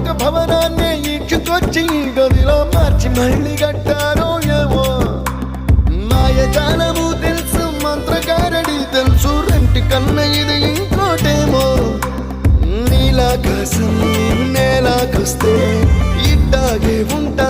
ఒక భవనాన్ని ఈడ్చుకొచ్చి గదిలో మార్చి మళ్ళీ కట్టారో ఏమో మాయజాలము తెలుసు మంత్రగారడి తెలుసు రెంటి కన్న ఇది ఇంకోటేమో నీలాకాశం నేలాకొస్తే ఇట్టాగే ఉంటా